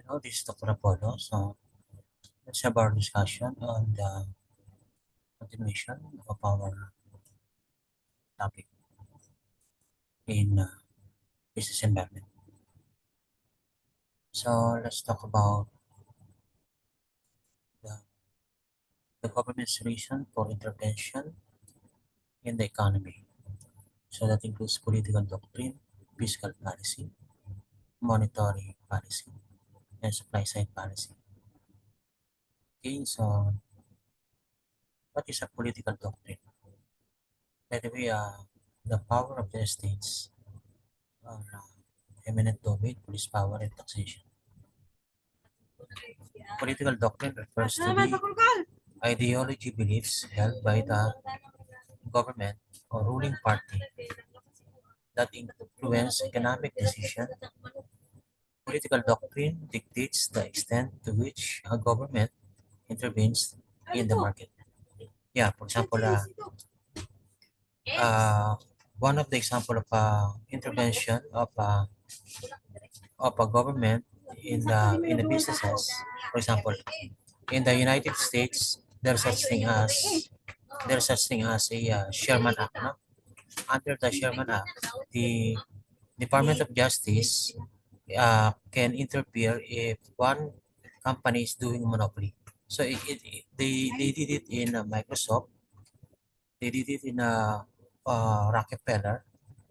Hello, this is Dr. Apollo. So let's have our discussion on the continuation of our topic in business environment. So let's talk about the, the government's reason for intervention in the economy. So that includes political doctrine, fiscal policy, monetary policy, and supply side policy. Okay, so what is a political doctrine? By the way, the power of the states are eminent domain, police power, and taxation. Political doctrine refers to the ideology beliefs held by the government or ruling party that influence economic decision. Political doctrine dictates the extent to which a government intervenes in the market. Yeah, for example, uh, one of the example of intervention of a government in the businesses, for example, in the United States, there's such thing as a Sherman Act. No? Under the Sherman Act, the Department of Justice can interfere if one company is doing monopoly. So they did it in Microsoft, they did it in Rockefeller,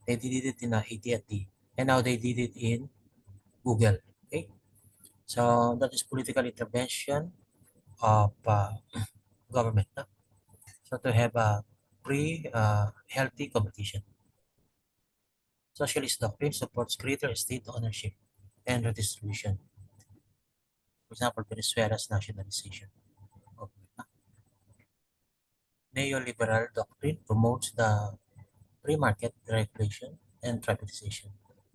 they did it in AT&T, and now they did it in Google. Okay, so that is political intervention of government. No? So to have a free, healthy competition. Socialist doctrine supports greater state ownership and redistribution. For example, Venezuela's nationalization of neoliberal doctrine promotes the free market regulation and privatization.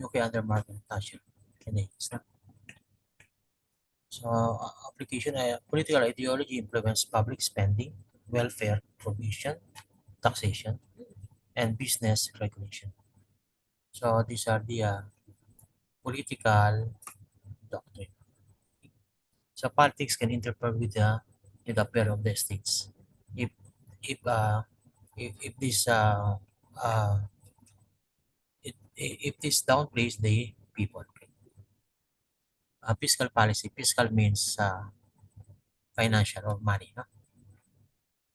UK under Margaret Thatcher in the 80s. So, application political ideology influence public spending, welfare provision, taxation, and business regulation. So, these are the political doctrine. So, politics can interfere with the affair of the states. If if uh, if this uh, if this downplays the people. Fiscal policy. Fiscal means financial or money. No?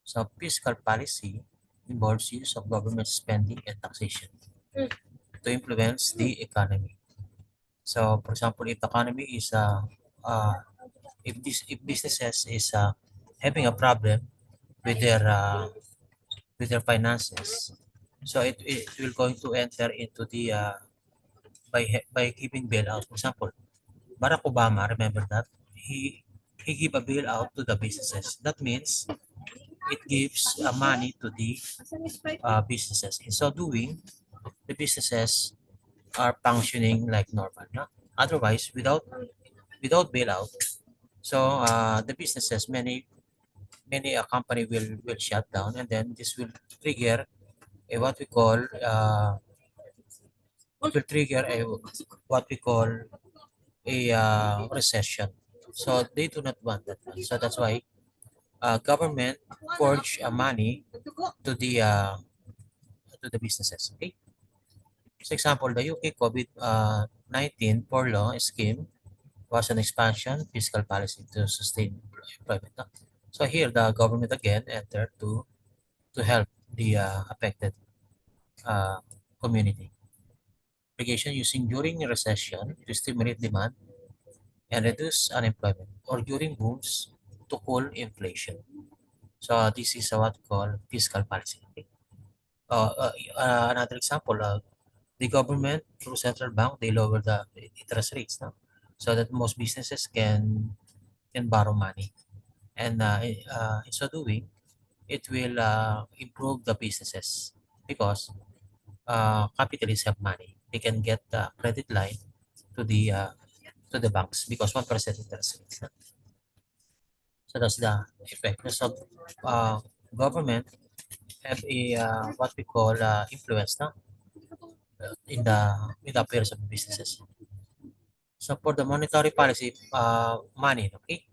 So fiscal policy involves use of government spending and taxation to influence the economy. So, for example, if the economy is if businesses is having a problem with their finances, so it will going to enter into the by giving bailout. For example, Barack Obama, remember that he gave a bailout to the businesses. That means it gives money to the businesses. In so doing, the businesses are functioning like normal. No? Otherwise, without bailout, so the businesses, many a company will shut down, and then this will trigger a what we call it will trigger a what we call a recession. So they do not want that one. So that's why government forge money to the businesses. Okay. For example, the UK COVID-19 poor law scheme was an expansion fiscal policy to sustain employment. No? So here the government again entered to help the affected uh, community. Application using during recession to stimulate demand and reduce unemployment, or during booms to cool inflation. So this is what we call fiscal policy. Okay? Another example, the government through central bank they lower the interest rates now, so that most businesses can borrow money, and in so doing, it will improve the businesses because capitalists have money. They can get the credit line to the banks because 1% interest rates. So that's the effect. So government have a what we call influence, no? In the affairs of businesses. So for the monetary policy, money, okay,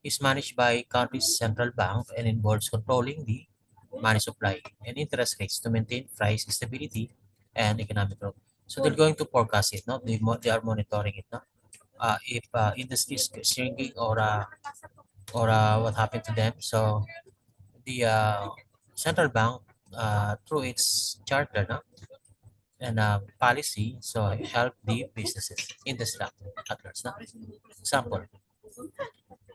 is managed by country's central bank and involves controlling the money supply and interest rates to maintain price stability and economic growth. So they're going to forecast it, no? They are monitoring it, no? If industry is shrinking or what happened to them. So the central bank, through its charter, no? And policy, so help the businesses, industry at large. No? Example,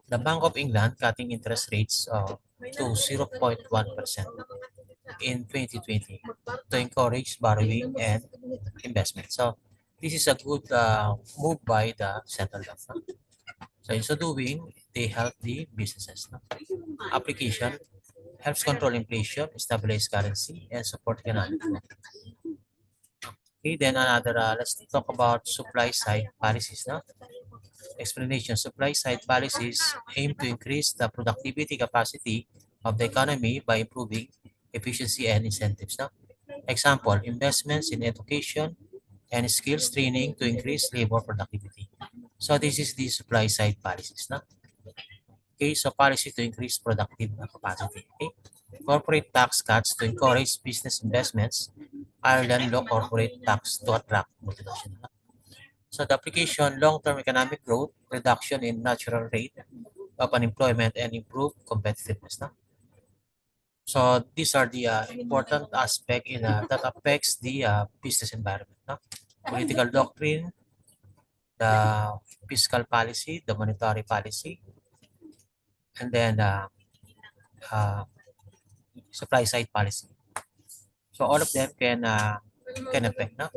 the Bank of England cutting interest rates to 0.1% in 2020 to encourage borrowing and investment. So this is a good move by the central bank. No? So in so doing, they help the businesses. No? Application helps control inflation, stabilize currency, and support economic growth. Okay, then another, let's talk about supply side policies. No? Explanation. Supply side policies aim to increase the productivity capacity of the economy by improving efficiency and incentives. No? Example, investments in education and skills training to increase labor productivity. So this is the supply side policies. No? Okay, so policy to increase productive capacity. Okay? Corporate tax cuts to encourage business investments. Ireland low corporate tax to attract multinational. So the application, long-term economic growth, reduction in natural rate of unemployment, and improved competitiveness. No? So these are the important aspect that affects the business environment. No? Political doctrine, the fiscal policy, the monetary policy, and then uh, supply side policy. So all of them can affect. No?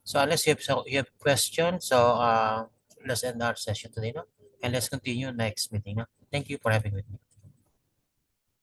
So unless you have questions, so let's end our session today. No? And let's continue next meeting. No? Thank you for having with me.